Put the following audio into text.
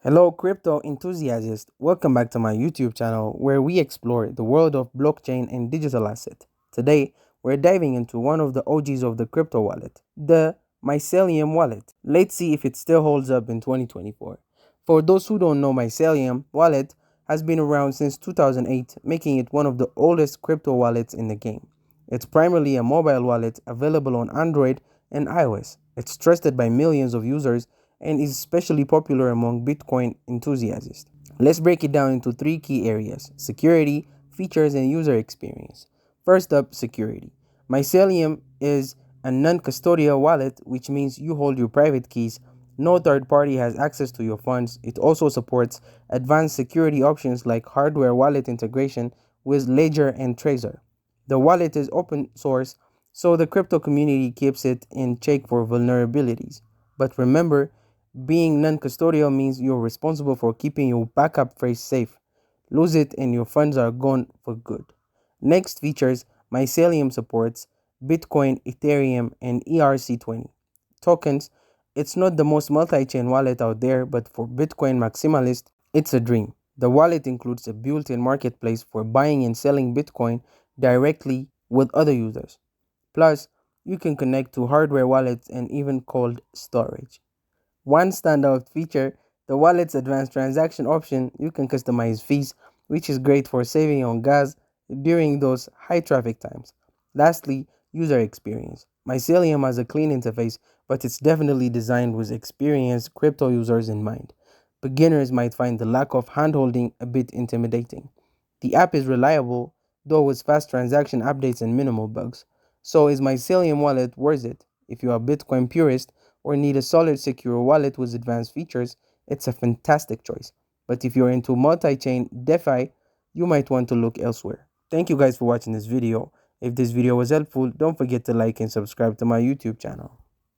Hello, crypto enthusiasts. Welcome back to my YouTube channel where we explore the world of blockchain and digital asset. Today, we're diving into one of the OGs of the crypto wallet, the Mycelium wallet. Let's see if it still holds up in 2024. For those who don't know, Mycelium wallet has been around since 2008, making it one of the oldest crypto wallets in the game. It's primarily a mobile wallet available on Android and iOS. It's trusted by millions of users and is especially popular among Bitcoin enthusiasts. Let's break it down into three key areas: security, features, and user experience. First up, security. Mycelium is a non custodial wallet, which means you hold your private keys. No third party has access to your funds. It also supports advanced security options like hardware wallet integration with Ledger and Trezor. The wallet is open source, so the crypto community keeps it in check for vulnerabilities. But remember, being non-custodial means you're responsible for keeping your backup phrase safe. Lose it and your funds are gone for good. Next, features: Mycelium supports Bitcoin, Ethereum, and ERC20 tokens. It's not the most multi-chain wallet out there, but for Bitcoin maximalists, it's a dream. The wallet includes a built-in marketplace for buying and selling Bitcoin directly with other users. Plus, you can connect to hardware wallets and even cold storage. One standout feature: the wallet's advanced transaction option. You can customize fees, which is great for saving on gas during those high traffic times. Lastly, user experience. Mycelium has a clean interface, but it's definitely designed with experienced crypto users in mind. Beginners might find the lack of handholding a bit intimidating. The app is reliable, though with fast transaction updates and minimal bugs. So is Mycelium wallet worth it? If you are a Bitcoin purist or need a solid secure wallet with advanced features, it's a fantastic choice. But if you're into multi-chain DeFi, you might want to look elsewhere. Thank you guys for watching this video. If this video was helpful, don't forget to like and subscribe to my YouTube channel.